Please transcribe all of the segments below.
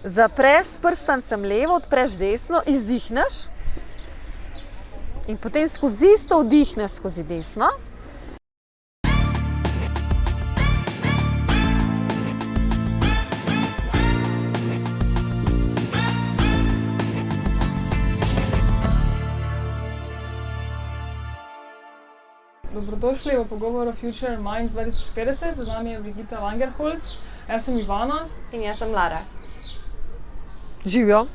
Zapreš s prstancem levo, odpreš desno, izdihneš in potem skozi isto vdihneš skozi desno. Dobrodošli v pogovoru Future Minds 2050. Z nami je Brigitta Langerholz, jaz sem Ivana. In jaz sem Lara. Živijo.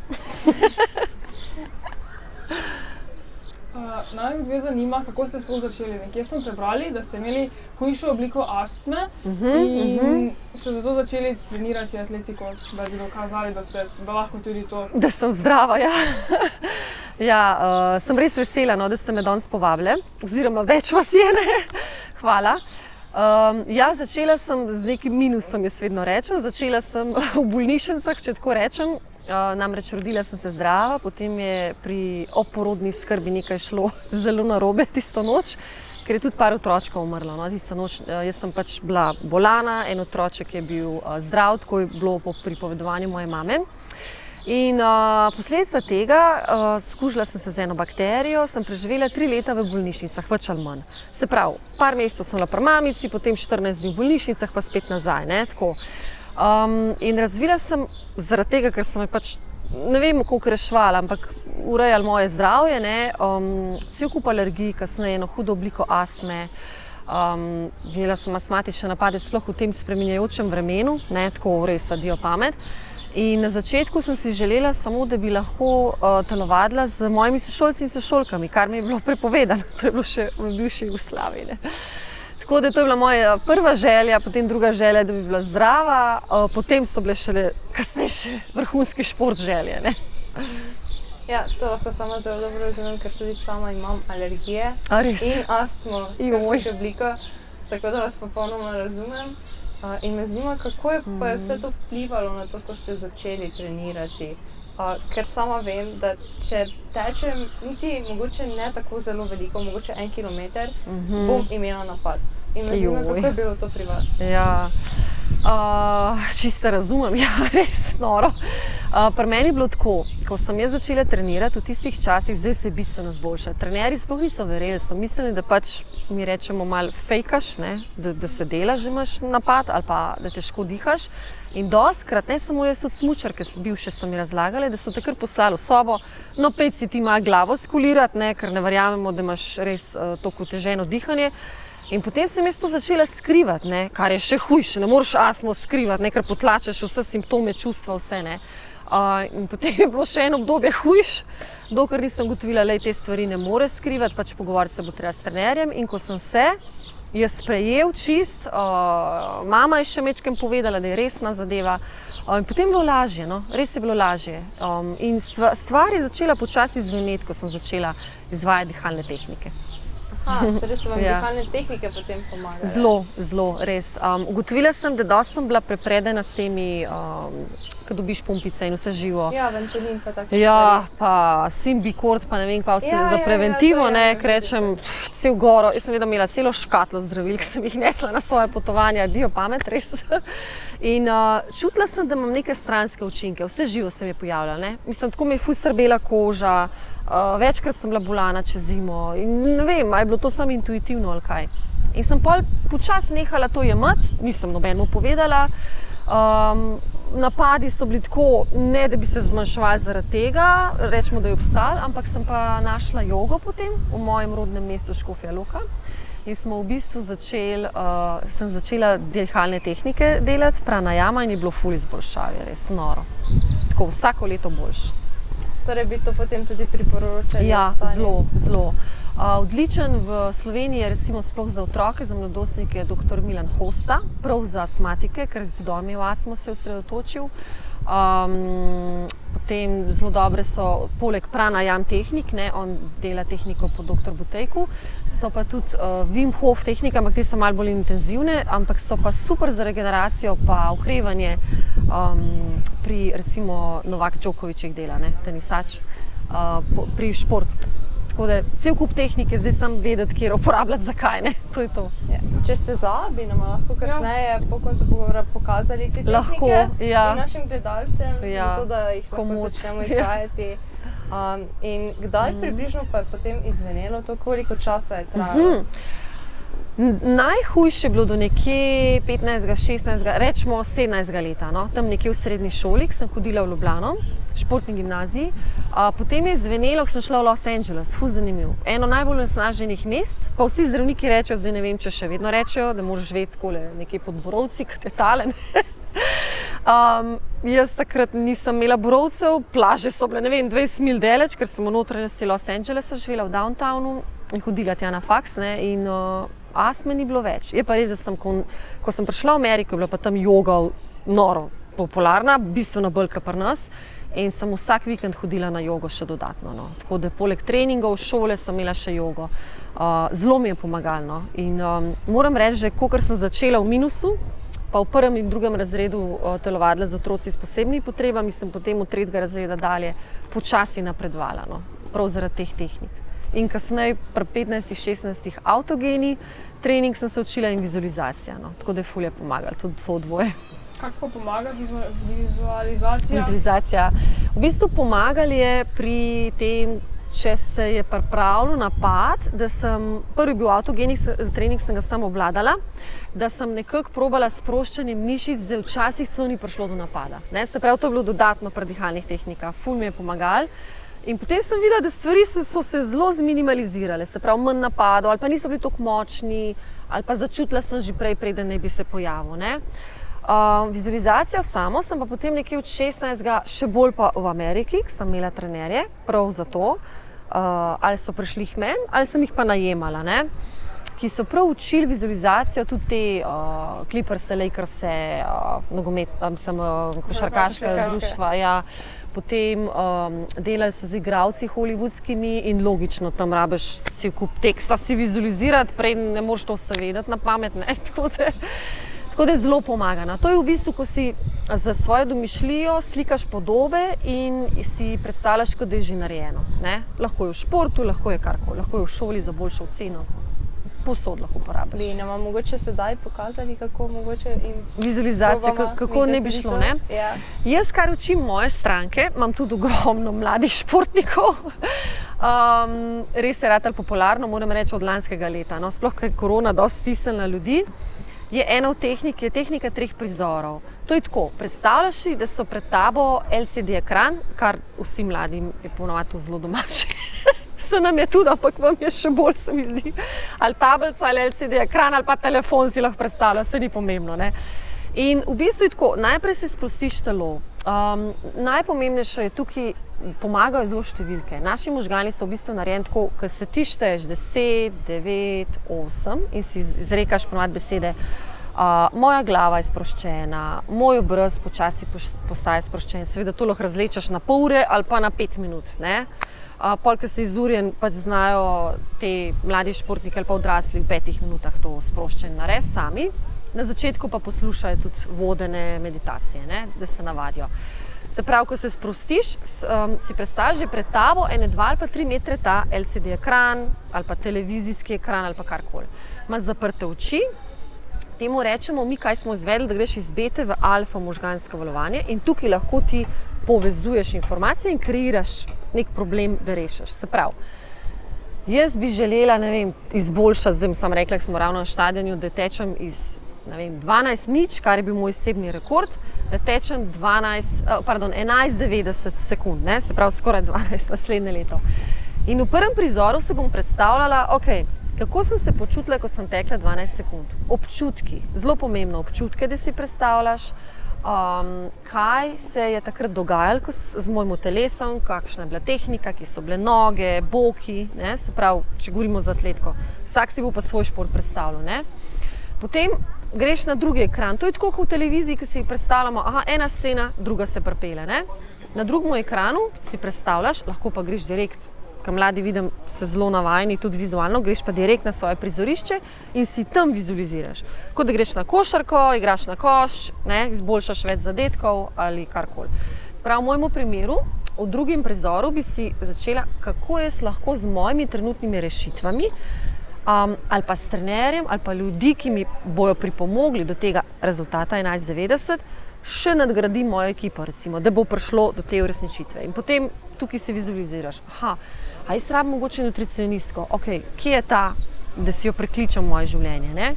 Naj me zanima, kako ste sploh začeli. Nekje smo prebrali, da ste imeli hujšo obliko astme in ste zato začeli trenirati atletiko, da bi dokazali, da lahko tudi to. Da sem zdrava, ja. Ja, sem res vesela, no, da ste me danes povabili, oziroma več vas je, ne? Hvala. Ja, začela sem z nekim minusom, jaz vedno rečem. Začela sem v bolnišnicah, če tako rečem. Namreč rodila sem se zdrava, potem je pri oporodni skrbi nekaj šlo zelo narobe tisto noč, ker je tudi par otročkov umrlo. No, tisto noč jaz sem pač bila bolana, en otroček je bil zdrav, tako je bilo po pripovedovanju moje mame. In posledica tega, skužila sem se z eno bakterijo, sem preživela 3 leta v bolnišnicah, več ali manj. Se pravi, par mesecev sem bila pri mamici, potem 14 dni v bolnišnicah, pa spet nazaj, ne, tako. In razvila sem zaradi tega, ker sem me pač, ne vem, koliko reševala, ampak urejala moje zdravje, ne, cel kup alergij, kasneje eno hudo obliko astme. Imela sem astmatične napade sploh v tem spreminjajočem vremenu, ne, tako res adijo pamet. In na začetku sem si želela samo, da bi lahko telovadila z mojimi sošolci in sošolkami, kar mi je bilo prepovedano, to je bilo še v bivši Jugoslaviji, ne. Tako da to je bila moja prva želja, potem druga želja, da bi bila zdrava, potem so bile šele kasnejše vrhunski šport želje, ne. Ja, to lahko sama zelo dobro razumem, ker tudi sama imam alergije in astmo, kakšno obliko, tako da vas popolnoma razumem. In me zanima, kako je pa vse to vplivalo na to, ko ste začeli trenirati. Ker sama vem, da če tečem niti mogoče ne tako zelo veliko, mogoče 1 kilometer, bom imela napad. In me zanima, kako je bilo to pri vas. Ja, čisto razumem, ja, res noro. Pri meni je bilo tako, ko sem jaz začela trenirati v tistih časih, zdaj se je bistveno zboljšala. Trenerji sploh niso verjeli, so mislili, da pač mi rečemo malo fejkaš, ne, da se delaš, da imaš napad ali pa da težko dihaš. In dostikrat, ne samo jaz, tudi smučarke bivše so mi razlagale, da so te kar poslali v sobo, no pejdi si ti malo glavo skulirati, ne, ker ne verjamemo, da imaš res toliko oteženo dihanje. In potem sem jaz to začela skrivati, ne, kar je še hujše, ne moreš astmo skrivati, ne, ker potlačeš vse simptome, čustva, vse, ne. In potem je bilo še eno obdobje hujše, dokler nisem ugotovila, da te stvari ne moreš skrivati, pač pogovarjati se bo treba s trenerjem. In ko sem se je sprejel čist, mama je še mečkem povedala, da je resna zadeva. In potem je bilo lažje, no, res je bilo lažje. In stvar je začela počasi zveneti, ko sem začela izvajati dihalne tehnike. Torej so vam dihalne tehnike potem pomagale? Zelo, res. Ugotovila sem, da dosti sem bila prepredena s temi, ko dobiš pumpice in vse živo. Ja, Ventolin pa tako. Ja, pa Symbicort, pa ne vem kva vse za preventivo, ne, rečem, cel goro. Jaz sem vedno imela celo škatlo zdravil, ki sem jih nesla na svoje potovanja, adijo pamet, res. In čutila sem, da imam neke stranske učinke, vse živo se mi je pojavljalo, ne. Mislim, tako mi je ful srbela koža, večkrat sem bila bolana čez zimo in ne vem, ali je bilo to samo intuitivno ali kaj. In sem pol počasi nehala to jemati, nisem nobenemu povedala. Napadi so bili tako, ne da bi se zmanjševali zaradi tega, rečemo, da je obstal, ampak sem pa našla jogo potem v mojem rodnem mestu Škofja Loka. In smo v bistvu sem začela dihalne tehnike delati, pranajama, in je bilo ful izboljšave, res noro. Tako vsako leto boljše. Torej bi to potem tudi priporočali? Ja, zelo. Odličen v Sloveniji je recimo sploh za otroke, za mladostnike dr. Milan Hosta, prav za astmatike, ker tudi on je v astmo se osredotočil. Potem zelo dobre so, poleg pranajam tehnik, ne, on dela tehniko po dr. Butejku, so pa tudi Wim Hof tehnike, ampak te so malo bolj intenzivne, ampak so pa super za regeneracijo pa okrevanje pri recimo Novak Djokovićih dela, ne, tenisač, pri športu. Tako da cel kup tehnike, zdaj sem vedeti, kjer uporabljati, zakaj, ne, to je to. Ja. če ste bi nam lahko kasneje po koncu pogovora pokazali te tehnike in našim gledalcem, zato da jih lahko začnemo izvajati. In kdaj približno pa je potem izvenelo to, koliko časa je trajalo? Najhujše je bilo do nekje 15, 16, rečemo 17 leta, no? Tam nekje v srednji šoli, ki sem hodila v Ljubljano, športni gimnaziji. Potem je izvenelo, ko sem šla v Los Angeles, ful zanimiv. Eno najbolj onesnaženih mest, pa vsi zdravniki rečejo, zdaj ne vem, če še vedno rečejo, da moraš živeti takole nekje pod borovci, kot je tale. Jaz takrat nisem imela borovcev, plaže so bile, ne vem, 20 mil daleč, ker sem v notranjosti Los Angelesa živela v downtownu in hodila tja na faks, ne, in astme ni bilo več. Je pa res, da sem, ko sem prišla v Ameriko, je bila pa tam joga noro popularna, bistveno bolj kot pri nas, in sem vsak vikend hodila na jogo še dodatno, no. Tako da poleg treningov, šole sem imela še jogo. Zelo mi je pomagalo, no. In moram reči, že kakor sem začela v minusu, pa v 1. in 2. razredu telovadila z otroci s posebnimi potrebami, sem potem v 3. razreda dalje počasi napredovala, no. Prav zaradi teh tehnik. In kasneje, pri 15-16 avtogeni trening sem se učila in vizualizacija, no. Tako da je ful je pomagalo, tudi to dvoje. Kako pa pomaga vizualizacija? Vizualizacija. V bistvu pomagal je pri tem, če se je pripravljal napad, da sem, prvi bil avtogeni trening, sem ga samo obvladala, da sem nekako probala sproščanje mišic, zdaj včasih se ni prišlo do napada. Ne? Se pravi, to je bilo dodatno pri dihalnih tehnikah, ful mi je pomagal. In potem sem videla, da stvari so se zelo zminimalizirale, se pravi, manj napadov, ali pa niso bili tako močni, ali pa začutila sem že prej, preden ne bi se pojavil, ne. Vizualizacijo samo sem pa potem nekje od 16. še bolj pa v Ameriki, ki sem imela trenerje, prav za to, ali so prišli k meni, ali sem jih pa najemala, ne, ki so prav učili vizualizacijo, tudi te Clipperse, Lakerse, košarkaška društva, ja. Potem delali so z igralci hollywoodskimi in logično tam rabiš cel kup teksta si vizualizirati, prej ne moreš to vse vedeti na pamet, ne, tako da je zelo pomaga. To je v bistvu, ko si za svojo domišljijo slikaš podobe in si predstavljaš, kot da je že narejeno, ne. Lahko je v športu, lahko je karkoli, lahko je v šoli za boljšo oceno. Povsod lahko uporabiš. Bi nam mogoče sedaj pokazali, kako mogoče jim vizualizacija, kako ne bi šlo, ne? Ja. Jaz, kar učim moje stranke, imam tudi ogromno mladih športnikov, res je ratalo popularno, moram reči, od lanskega leta, no, sploh, ker je korona dosti stisnila ljudi, je ena od tehnik, je tehnika 3 prizorov. To je tako, predstavljaš si, da so pred tabo LCD ekran, kar vsi mladim je ponovadi zelo domače. Se nam je tudi, ampak vam je še bolj, se mi zdi. Ali tablica, ali LCD ekran, ali pa telefon si lahko predstavlja, se ni pomembno, ne. In v bistvu je tako, najprej se sprostiš telo. Najpomembnejše je tukaj, pomagajo zelo številke. Naši možgani so v bistvu narejeni tako, kad se ti šteješ 10, 9, 8 in si izrekaš ponovadi besede, moja glava je sproščena, moj obraz počasi postaje sproščen, seveda to lahko razlečeš na pol ure ali pa na 5 minut, ne. Pol, ko si izurjen, pač znajo te mladi športniki ali pa odrasli v 5 minutah to sproščen narediti sami. Na začetku pa poslušajo tudi vodene meditacije, ne, da se navadijo. Se pravi, ko se sprostiš, si predstavljaš, že pred tabo 1, 2 ali pa 3 metre ta LCD ekran ali pa televizijski ekran ali pa karkoli. Imaš zaprte oči, temu rečemo mi, kaj smo izvedli, da greš iz bete v alfa možgansko valovanje in tukaj lahko ti povezuješ informacije in kreiraš nek problem, da rešiš. Se pravi, jaz bi želela, ne vem, izboljšati, zdaj sem rekla, ko smo ravno na štadionu, da tečem iz, ne vem, 12:0, kar je bil moj osebni rekord, da tečem 11:90 sekund, ne, se pravi skoraj 12 naslednje leto. In v prvem prizoru se bom predstavljala, okej, kako sem se počutila, ko sem tekla 12 sekund. Občutki, zelo pomembno, občutke, da si predstavljaš, kaj se je takrat dogajalo z mojim telesom, kakšna je bila tehnika, kje so bile noge, boki, ne, se pravi, če govorimo za atletko. Vsak si bo pa svoj šport predstavljal, ne. Potem greš na drugi ekran, to je tako kot v televiziji, ki si predstavljamo, ena scena, druga se pripelje, ne. Na drugem ekranu si predstavljaš, lahko pa greš direkt, ker mladi vidim, ste zelo navajeni, tudi vizualno, greš pa direkt na svoje prizorišče in si tam vizualiziraš. Kot da greš na košarko, igraš na koš, ne, izboljšaš več zadetkov ali karkoli. Sprav, v mojemu primeru, v drugem prizoru bi si začela, kako jaz lahko z mojimi trenutnimi rešitvami ali pa s trenerjem, ali pa ljudi, ki mi bojo pripomogli do tega rezultata 11:90, še nadgradim mojo ekipo, recimo, da bo prišlo do te uresničitve. In potem tukaj se vizualiziraš, a jaz rabim mogoče nutricionistko, kje je ta, da si jo prekličem v moje življenje, ne?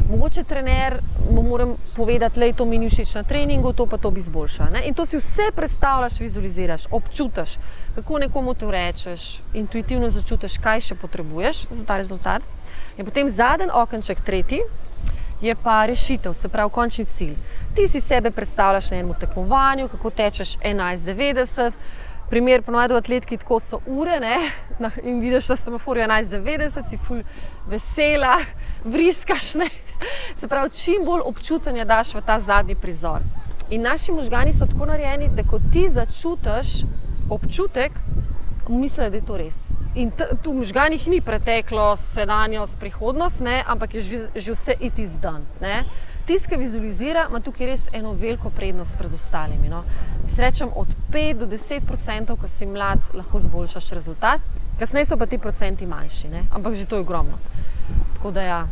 Mogoče trener mu moram povedati, lej, to mi ni všeč na treningu, to pa to bi izboljšala, ne? In to si vse predstavljaš, vizualiziraš, občutiš, kako nekomu to rečeš, intuitivno začutiš, kaj še potrebuješ za ta rezultat. In potem zadnji okenček, tretji, je pa rešitev, se pravi končni cilj. Ti si sebe predstavljaš na enem tekmovanju, kako tečeš 11:90, primer ponovadi v atletiki tako so ure, ne? In vidiš na semaforju 11:90, si ful vesela, vriskaš, ne? Se pravi, čim bolj občutenja daš v ta zadnji prizor. In naši možgani so tako narejeni, da ko ti začutiš občutek, mislijo, da je to res. In tu v možganih ni preteklost, sedanjost, prihodnost, ne? Ampak je že vse it is done, ne? Tisti, ki vizualizira, ima tukaj res eno veliko prednost pred ostalimi. No? Srečam od 5 do 10%, ko si mlad, lahko zboljšaš rezultat, kasneje so pa ti procenti manjši, ne? Ampak že to je ogromno. Tako da ja,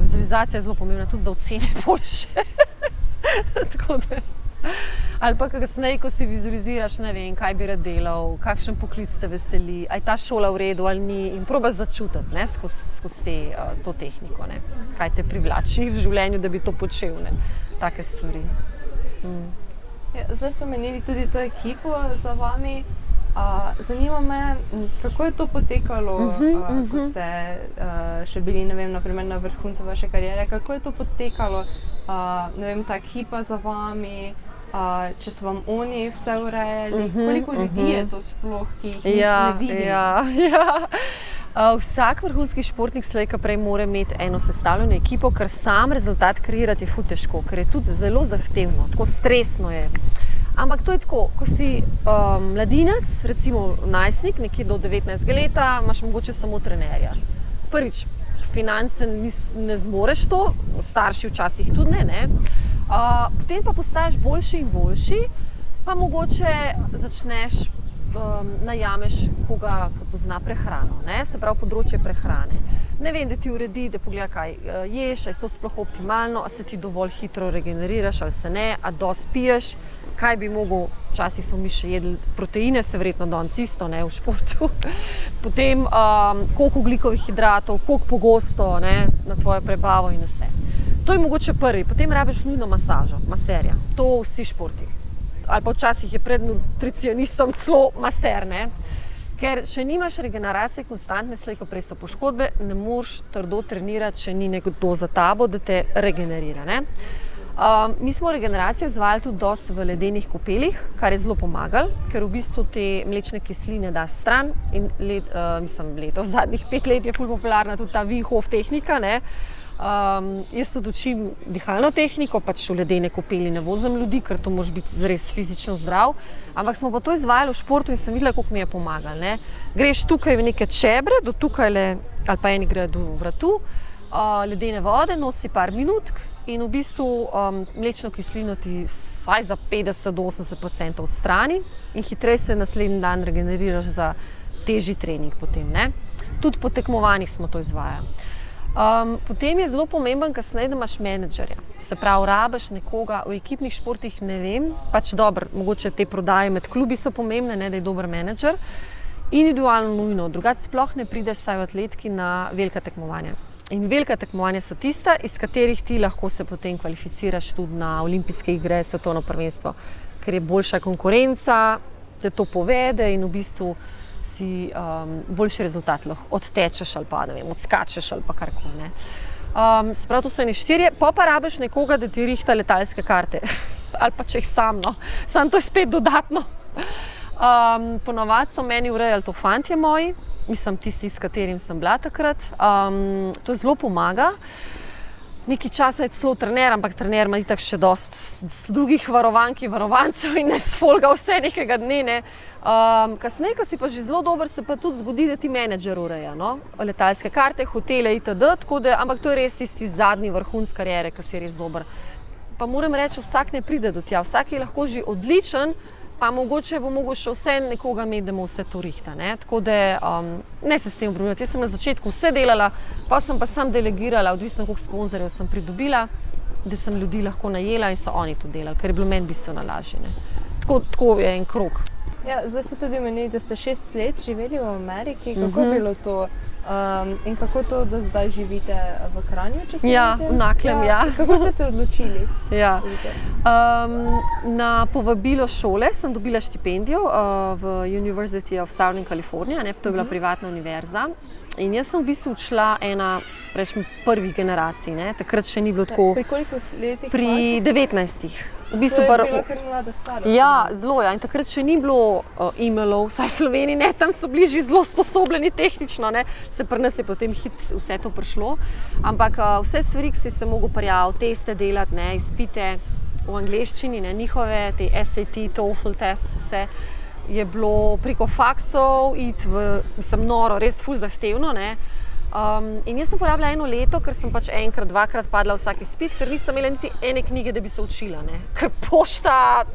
vizualizacija je zelo pomembna tudi za ocene boljše. Tako da. Ali pa kasneje, ko si vizualiziraš, ne vem, kaj bi rad delal, kakšen poklic te veseli, a je ta šola v redu ali ni, in probaš začutiti, ne, skozi to tehniko, ne, kaj te privlači v življenju, da bi to počel, ne, take stvari. Ja, zdaj smo menili tudi to ekipo za vami. Zanima me, kako je to potekalo, ko ste še bili, ne vem, naprimer na vrhuncu vaše kariere, kako je to potekalo, ne vem, ta ekipa za vami, če so vam oni vse urejali, koliko ljudi je to sploh, ki jih ne vidim? Ja. Vsak vrhunski športnik slej ko prej mora imeti eno sestavljeno ekipo, ker sam rezultat kreirati je ful težko, ker je tudi zelo zahtevno, tako stresno je. Ampak to je tako, ko si mladinec, recimo najstnik, nekje do 19 leta, imaš mogoče samo trenerja. Prvič, finance ne zmoreš to, starši včasih tudi ne. Potem pa postaješ boljši in boljši, pa mogoče začneš, najameš koga, ki pozna prehrano, ne? Se pravi področje prehrane. Ne vem, da ti uredi, da pogleda, kaj ješ, a je to sploh optimalno, a se ti dovolj hitro regeneriraš ali se ne, a dosti piješ, kaj bi mogel, včasih smo mi še jedli proteine, se verjetno danes isto, ne, v športu. Potem koliko ogljikovih hidratov, koliko pogosto, ne, na tvojo prebavo in vse. To je mogoče prvi, potem rabiš nujno masažo, maserja, to vsi športi. Ali pa včasih je pred nutricionistom celo maser, ne. Ker če nimaš regeneracije konstantne, slej ko prej so poškodbe, ne moreš trdo trenirati, če ni nekdo za tabo, da te regenerira, ne. Mi smo regeneracijo izvajali tudi dosti v ledenih kopelih, kar je zelo pomagalo, ker v bistvu te mlečne kisline daš stran in letos, zadnjih 5 let je ful popularna tudi ta Wim Hof tehnika, ne. Jaz tudi učim dihalno tehniko, pač v ledene kopeli ne vozim ljudi, ker to moraš biti res fizično zdrav, ampak smo pa to izvajali v športu in sem videla, koliko mi je pomagalo, ne. Greš tukaj v neke čebre, do tukajle, ali pa eni grejo do vratu, ledene vode, nosi par minutk in v bistvu mlečno kislino ti vsaj za 50 do 80% odstrani in hitreje se naslednji dan regeneriraš za težji trening potem, ne. Tudi po tekmovanjih smo to izvajali. Potem je zelo pomemben kasneje, da imaš menedžerja. Se pravi, rabiš nekoga, v ekipnih športih ne vem, pač dobro, mogoče te prodaje med klubi so pomembne, ne, da je dober menedžer. Individualno nujno, drugače sploh ne prideš vsaj v atletiki na velika tekmovanja. In velika tekmovanja so tista, iz katerih ti lahko se potem kvalificiraš tudi na olimpijske igre, svetovno prvenstvo, ker je boljša konkurenca, te to povede in v bistvu si boljši rezultat lahko odtečeš ali pa, ne vem, odskačeš ali pa karkoli, ne. Se pravi, to so ene 4, pa rabiš nekoga, da ti rihta letalske karte. Ali pa če jih sam, no. Samo to je spet dodatno. Ponavadi so meni urejali to fantje moji, mislim tisti, s katerim sem bila takrat. To zelo pomaga. Nekaj časa je celo trener, ampak trener ima itak še dosti drugih varovancev in ne sfolga vse nekega dne, ne. Kasneje, ko si pa že zelo dober, se pa tudi zgodi, da ti menedžer ureja, no. Letalske karte, hotele itd., tako da, ampak to je res tisti zadnji vrhunec kariere, ko si res dober. Pa moram reči, vsak ne pride do tja, vsak je lahko že odličen, pa mogoče bo mogel še vse nekoga imeti, da mu vse to rihta. Ne? Tako da ne se s tem obremenjati. Jaz sem na začetku vse delala, pa sem pa sam delegirala, odvisno koliko sponzorjev sem pridobila, da sem ljudi lahko najela in so oni to delali, ker je bilo meni bistveno lažje. Ne? Tako je en krog. Ja, zdaj ste tudi omenili, da ste 6 let živeli v Ameriki. Kako je bilo to? In kako to, da zdaj živite v Kranju? Ja, v Naklem, ja. Kako ste se odločili? Ja. Na povabilo šole sem dobila štipendijo v University of Southern California, ne, to je bila privatna univerza. In jaz sem v bistvu odšla ena, rečemo, prvih generacij. Ne. Takrat še ni bilo tako. Pri koliko letih? Pri 19. V bistvu to je bilo kar mlada starost. Ja, zelo. Ja. In takrat še ni bilo e-mailov, vsaj v Sloveniji, ne. Tam so bili že zelo sposobljeni tehnično. Ne. Pri nas je potem vse to prišlo. Ampak vse stvari, ki si se mogel prijaviti, teste delati, ne, izpite v angleščini, ne, njihove, te SAT, TOEFL test, vse je bilo preko faksov, mislim, noro, res ful zahtevno. Ne. In jaz sem porabila 1 leto, ker sem pač enkrat, 2-krat padla vsak izpit, ker nisem imela niti ene knjige, da bi se učila. Ne. Ker pošta,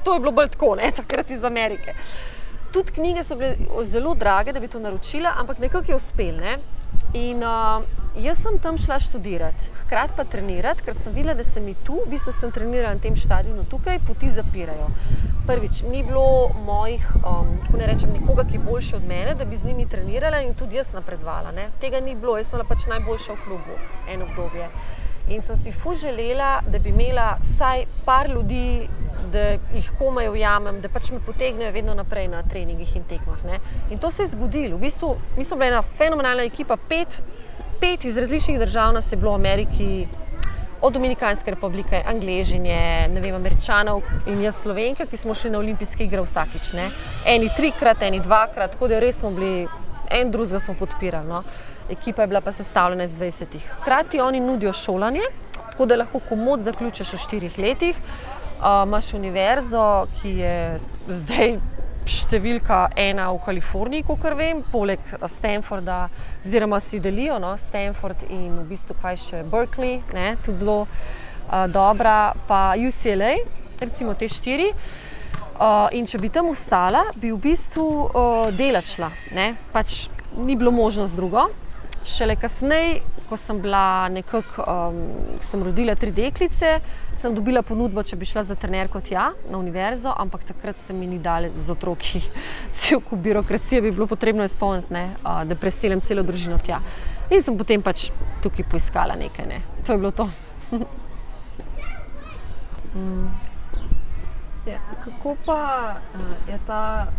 to je bilo bolj tako, ne, takrat iz Amerike. Tudi knjige so bile zelo drage, da bi to naročila, ampak nekako je uspel. Ne. In jaz sem tam šla študirati, hkrati pa trenirati, ker sem videla, da se mi tu, v bistvu sem trenirala na tem štadionu tukaj, poti zapirajo. Prvič, ni bilo mojih, kako ne rečem, nekoga, ki je boljši od mene, da bi z njimi trenirala in tudi jaz napredovala. Ne. Tega ni bilo, jaz sem bila pač najboljša v klubu eno obdobje. In sem si ful želela, da bi imela vsaj par ljudi, da jih komaj ujamem, da pač me potegnejo vedno naprej na treningih in tekmah. Ne. In to se je zgodilo. V bistvu, mi smo bili ena fenomenalna ekipa, 5 iz različnih držav nas je bilo v Ameriki, od Dominikanske republike, Angležinje, ne vem, Američanov in jaz Slovenke, ki smo šli na olimpijske igre vsakič. Ne. Eni 3-krat, eni 2-krat, tako da res smo bili, en drugega smo podpirali. No. Ekipa je bila pa sestavljena iz 20. Hkrati oni nudijo šolanje, tako da lahko komot zaključiš v 4 letih. Imaš univerzo, ki je zdaj številka 1 v Kaliforniji, kakor vem, poleg Stanforda, oziroma si delijo, no, Stanford in v bistvu kaj še Berkeley, ne, tudi zelo dobra, pa UCLA, recimo te 4. In če bi tam ostala, bi v bistvu delati šla, ne, pač ni bilo možnost drugo. Šele kasneje, ko sem bila nekako, sem rodila 3 deklice, sem dobila ponudbo, če bi šla za trenerko tja na univerzo, ampak takrat se mi ni dalo z otroki. Cel kup birokracije bi bilo potrebno izpolniti, ne, da preselem celo družino tja. In sem potem pač tukaj poiskala nekaj. Ne. To je bilo to. Ja, kako pa je ta,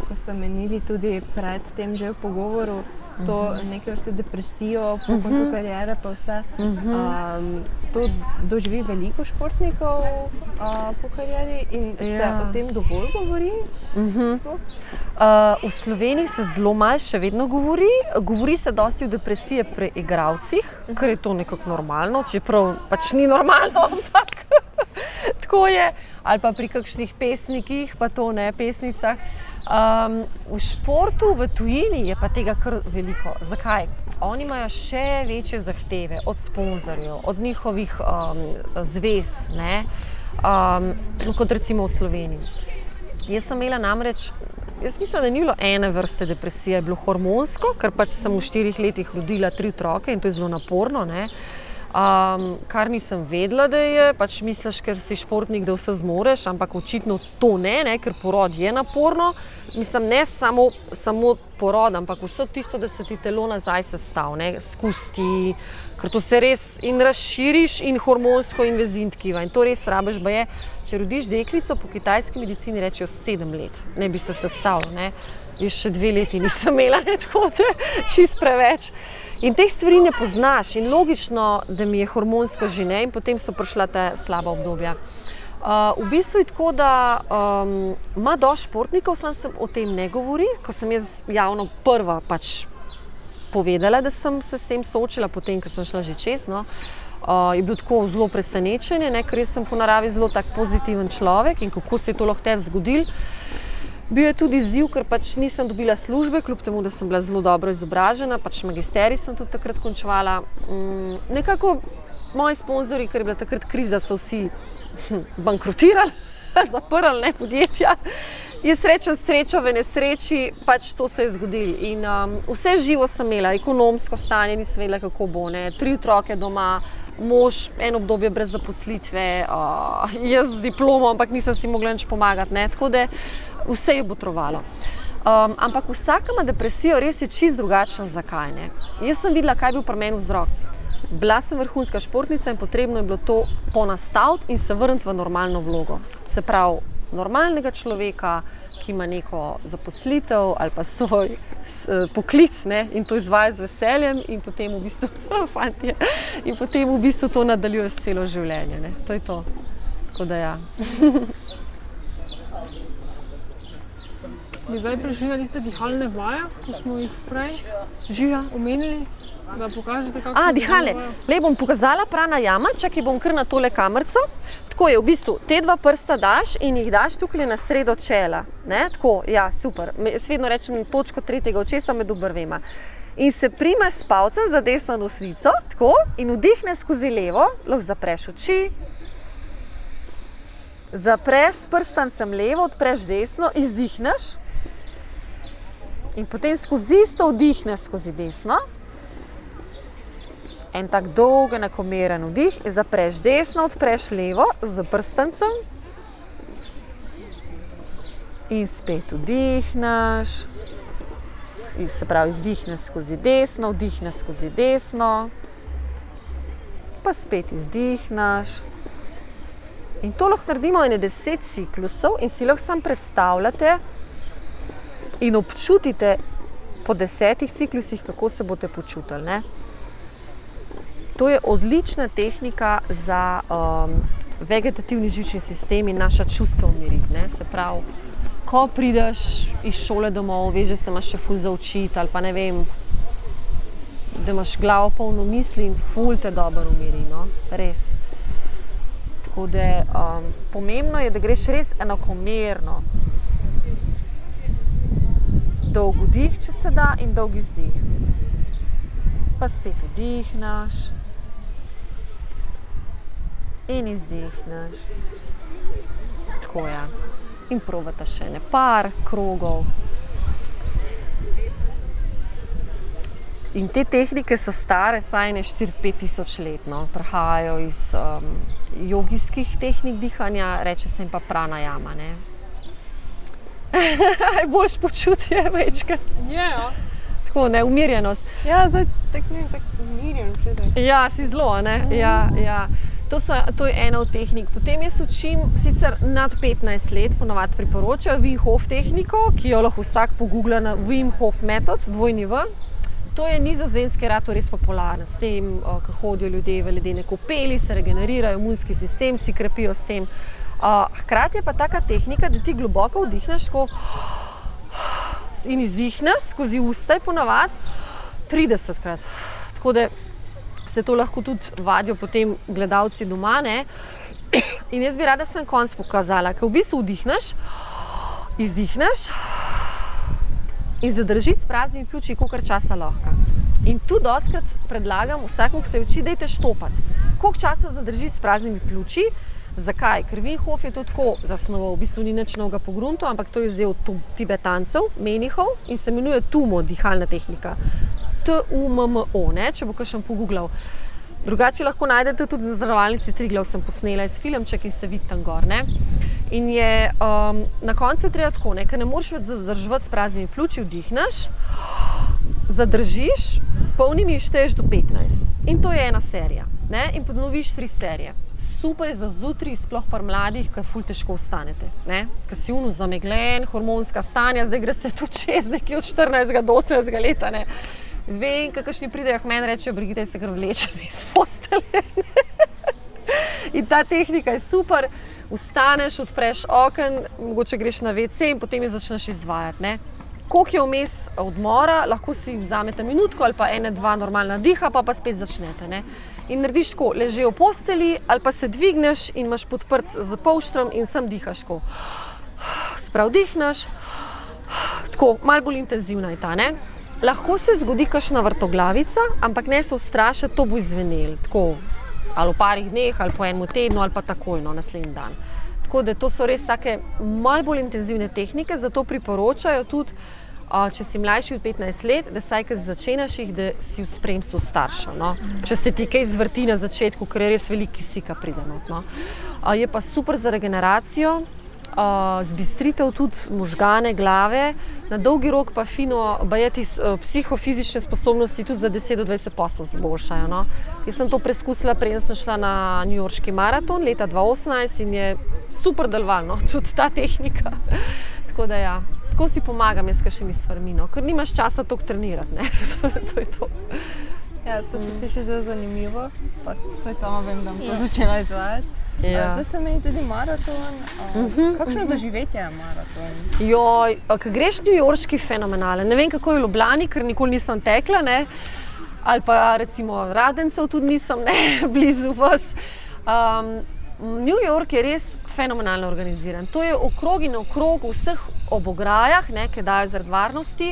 ko ste menili tudi pred tem že v pogovoru, to neke vrste depresijo po koncu kariere pa vse, to doživi veliko športnikov po karieri in se o tem dovolj govori? V Sloveniji se zelo malo še vedno govori. Govori se dosti o depresiji pri igralcih, ker je to nekako normalno, čeprav pač ni normalno, ampak tako je. Ali pa pri kakšnih pesnikih, pa to ne, pesnicah. V športu, v tujini je pa tega kar veliko. Zakaj? Oni imajo še večje zahteve od sponzorjev, od njihovih zvez, ne, kot recimo v Sloveniji. Jaz sem imela namreč, jaz mislim, da ni bilo ene vrste depresije, je bilo hormonsko, ker pač sem v 4 letih rodila 3 otroke in to je zelo naporno, ne. Kar nisem vedela, da je, pač misliš, ker si športnik, da vse zmoreš, ampak očitno to ne, ker porod je naporno. Mislim, ne samo porod, ampak vse tisto, da se ti telo nazaj sestavi, skusti, ker to se res in razširiš in hormonsko in vezin tkiva. In to res rabiš, baje, če rodiš deklico, po kitajski medicini rečejo 7 let, ne bi se sestavil, ne. Jaz še 2 leti nisem imela, ne, tako da čist preveč. In teh stvari ne poznaš in logično, da mi je hormonsko že ne in potem so prišla ta slaba obdobja. V bistvu je tako, da ima dosti športnikov, sam se o tem ne govori, ko sem jaz javno prva pač povedala, da sem se s tem soočila, potem, ko sem šla že čez, no, je bilo tako zelo presenečenje, ne, ker jaz sem po naravi zelo tak pozitiven človek in kako se je to lahko tebi zgodilo. Bil je tudi izziv, ker pač nisem dobila službe, kljub temu, da sem bila zelo dobro izobražena, pač magisterij sem tudi takrat končevala. Nekako moji sponzorji, ker je bila takrat kriza, so vsi bankrotirali, zaprli, ne podjetja. Jaz rečem srečo v nesreči, pač to se je zgodilo. In vse živo sem imela, ekonomsko stanje, nisem vedela, kako bo, ne. 3 otroke doma, mož, eno obdobje brez zaposlitve, jaz z diplomo, ampak nisem si mogla nič pomagati, ne. Tako da vse je botrovalo. Ampak vsaka ima depresijo, res je čisto drugačna, zakaj ne. Jaz sem videla, kaj je bil pri meni vzrok. Bila sem vrhunska športnica in potrebno je bilo to ponastaviti in se vrniti v normalno vlogo. Se pravi, normalnega človeka, ki ima neko zaposlitev ali pa svoj poklic, ne, in to izvaja z veseljem in potem v bistvu, fantje, in potem v bistvu to nadaljuješ celo življenje, ne. To je to. Tako da ja. Bi zdaj prišli na tiste dihalne vaje, ko smo jih prej omenili, da pokažete, kako se dihale. Lej, bom pokazala pranajama, čakaj, bom kar na tole kamerco. Tako je, v bistvu, te 2 prsta daš in jih daš tukaj na sredo čela. Ne? Tako, ja, super. Jaz vedno rečem točko 3. očesa med obrvema. In se primaš s palcem za desno nosnico, tako, in vdihneš skozi levo, lahko zapreš oči, zapreš s prstancem levo, odpreš desno, izdihneš. In potem skozi isto vdihneš skozi desno. En tak dolg, enakomeren vdih, zapreš desno, odpreš levo z prstancem. In spet vdihneš. Se pravi, izdihneš skozi desno, vdihneš skozi desno. Pa spet izdihneš. In to lahko naredimo 10 ciklusov in si lahko sam predstavljate in občutite po 10 ciklusih, kako se boste počutili, ne? To je odlična tehnika za vegetativni živčni sistem in naša čustva umiriti, ne? Se pravi, ko prideš iz šole domov, veš, da se imaš še ful za učiti ali pa ne vem, da imaš glavo polno misli in ful te dobro umiri, no? Res. Tako da pomembno je, da greš res enakomerno. Dolg vdih, če se da, in dolg izdih. Pa spet vdihneš. In izdihneš. Tako je. In probata še par krogov. In te tehnike so stare, saj ne 4-5 tisoč let, no. Prihajajo iz jogijskih tehnik dihanja, reče se jim pa pranajama, ne. Boljš počutje večkrat. Ja. Tako, ne, umirjenost. Ja, zdaj tako umirjen občutek. Ja, si zelo, ne. Ja. To je ena od tehnik. Potem jaz učim sicer nad 15 let, ponavadi priporočajo Wim Hof tehniko, ki jo lahko vsak pogoogla na Wim Hof metod, (2) To je nizozemski rato res popularno, s tem, ko hodijo ljudje v ledene kopeli, se regenerirajo, imunski sistem si krepijo s tem. Hkrati je pa taka tehnika, da ti globoko vdihneš in izdihneš skozi usta ponavadi 30-krat. Tako da se to lahko tudi vadijo potem gledalci doma, ne. In jaz bi rada sem konc pokazala, ker v bistvu vdihneš, izdihneš in zadrži s praznimi pljuči, kolikor časa lahko. In tu dostikrat predlagam vsakemu, ki se uči, dajte štopati. Koliko časa zadrži s praznimi pljuči? Zakaj? Ker Wim Hof je to tako zasnoval, v bistvu ni nič novega pogruntal, ampak to je vzel Tibetancev, menihov in se imenuje Tumo, dihalna tehnika. T-U-M-M-O, ne, če bo kakšen pogooglal. Drugače lahko najdete tudi na zdravalnici Triglav, sem posnela iz filmček in se vidi tam gor, ne. In je na koncu je treba tako, ne, ker ne moreš več zadrževati s praznimi pljuči, vdihneš, zadržiš, s polnimi šteješ do 15. In to je ena serija, ne, in ponoviš 3 serije. Super je za zjutraj, sploh pri mladih, ker ful težko vstanete, ne, ker si zameglen, hormonska stanja, zdaj greste tudi čez nekje od 14 do 18 leta, ne. Vem, kakšni pridejo k meni, rečejo, Brigita, se kar vlečem iz postelje. In ta tehnika je super, vstaneš, odpreš oken, mogoče greš na WC in potem jo začneš izvajati, ne. Koliko je vmes odmora, lahko si vzamete minutko ali pa 1-2 normalna diha, pa spet začnete, ne. In narediš tako, leže v posteli ali pa se dvigneš in imaš podprt z polštrom in sem dihaš tako. Se pravi, dihneš, tako, malo bolj intenzivna je ta, ne. Lahko se zgodi kakšna vrtoglavica, ampak ne se ustrašiti, to bo izvenelo, tako, ali v parih dneh, ali po enem tednu, ali pa takoj, no, naslednji dan. Tako da to so res take malo bolj intenzivne tehnike, zato priporočajo tudi, če si mlajši od 15 let, da saj, ko začenjaš jih, da si v spremstvu staršev. No? Če se ti kaj zvrti na začetku, ker je res veliko kisika pride not. No? Je pa super za regeneracijo, zbistritev tudi možgane, glave, na dolgi rok pa fino, bajeti psihofizične sposobnosti tudi za 10-20% zboljšajo. No? Jaz sem to preskusila, preden sem šla na newyorški maraton leta 2018 in je super delovalo, no? Tudi ta tehnika. Tako da ja. Tako si pomagam jaz s kakšnimi stvarmi, no, ker nimaš časa toliko trenirati, ne, to je to. Ja, to se sliši zelo zanimivo, pa saj sama vem, da bom to začela izvajati. Ja. Zdaj se meni tudi maraton. Kakšno doživetje je maraton? Joj, ko greš newyorški, fenomenalen. Ne vem, kako je v Ljubljani, ker nikoli nisem tekla, ne, ali pa recimo Radencev tudi nisem, ne, blizu vas. New York je res fenomenalno organiziran. To je okrog in okrog v vseh obograjah, ne, ki dajo zaradi varnosti,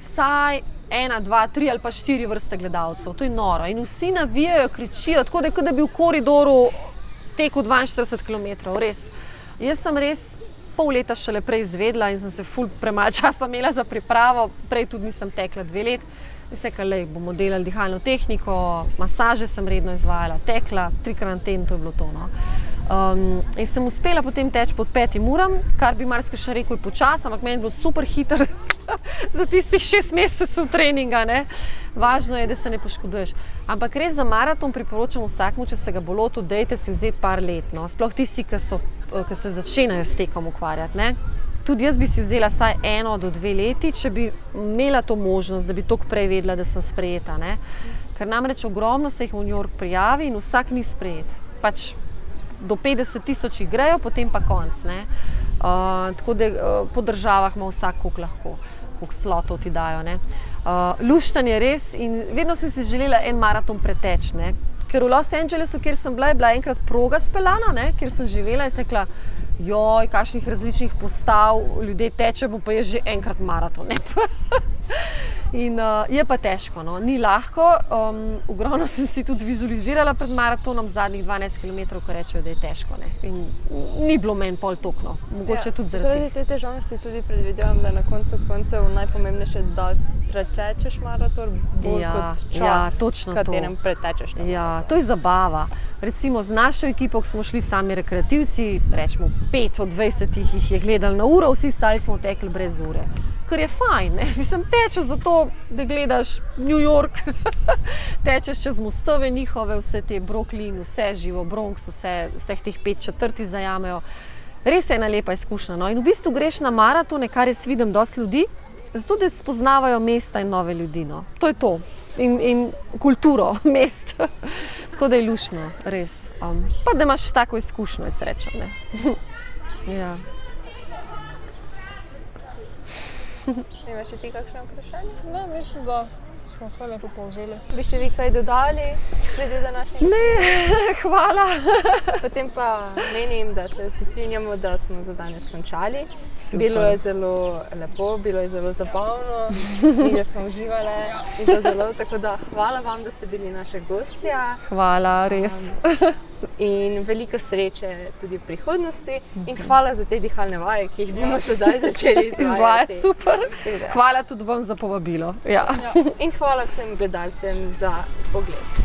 vsaj 1, 2, 3 ali pa 4 vrste gledalcev. To je noro. In vsi navijajo, kričijo, tako da bi v koridoru tekel 42 km. Res. Jaz sem res pol leta šele prej izvedla in sem se ful premalo časa imela za pripravo. Prej tudi nisem tekla 2 let. In se rekla, bomo delali dihalno tehniko, masaže sem redno izvajala, tekla, 3x na teden, to je bilo to. No. In sem uspela potem teči pod 5 uram, kar bi marsikaj še rekel počas, ampak meni je bilo super hiter za tistih 6 mesecev treninga. Ne. Važno je, da se ne poškoduješ. Ampak res za maraton priporočam vsakmu, če se ga bo lotil, dajte si vzeti par let. No. Sploh tisti, ki se začenjajo s tekom ukvarjati. Ne. Tudi jaz bi si vzela vsaj 1 do 2 leti, če bi imela to možnost, da bi toliko prej vedela, da sem sprejeta. Ne. Ker namreč ogromno se jih v New York prijavi in vsak ni sprejet. Pač do 50 000 jih grejo, potem pa konc. Ne. Tako da po državah ima vsak koliko lahko, koliko slotov ti dajo. Ne. Luštan je res in vedno sem si želela en maraton preteči. Ne. Ker v Los Angelesu, kjer sem bila, je bila enkrat proga speljana, ne, kjer sem živela in sem rekla, joj, kakšnih različnih postav ljudje tečemo, pa je že enkrat maraton. Ne. In je pa težko, no. Ni lahko. Ogromno sem si tudi vizualizirala pred maratonom zadnjih 12 km, ko rečejo, da je težko. Ne. In ni bilo meni pol toliko, no. Mogoče tudi zaradi te težavnosti tudi predvidevam, da je na koncu koncev najpomembnejše, da pretečeš maraton bolj kot čas, v katerem pretečeš. Ja, to je zabava. Recimo z našo ekipo, ko smo šli sami rekreativci, rečemo 5 od 20 jih je gledali na uro, vsi ostali smo tekli brez ure. Ker je fajn, ne? Mislim, tečeš zato, da gledaš New York, tečeš čez mostove njihove, vse te Brooklyn, vse živo, Bronx, vseh teh 5 četrti zajamejo. Res je ena lepa izkušnja. No? In v bistvu greš na maratone, kar jaz vidim dosti ljudi, zato da spoznavajo mesta in nove ljudi. No? To je to. In kulturo mest. Tako da je lušno, res. Pa da imaš tako izkušnjo, jaz rečem. Ne? Ja. Imaš še ti kakšno vprašanje? Ne, mislim, da smo vse lepo povzeli. Bi še vi kaj dodali glede današnjega? Ne, hvala. Potem pa menim, da se vsi strinjamo, da smo za danes končali. Super. Bilo je zelo lepo, bilo je zelo zabavno, in da smo uživali in to zelo, tako da hvala vam, da ste bili naše gostja. Hvala, res. In veliko sreče tudi v prihodnosti in hvala za te dihalne vaje, ki jih bomo sedaj začeli izvajati. Super. Hvala tudi vam za povabilo. Ja. In hvala vsem gledalcem za pogled.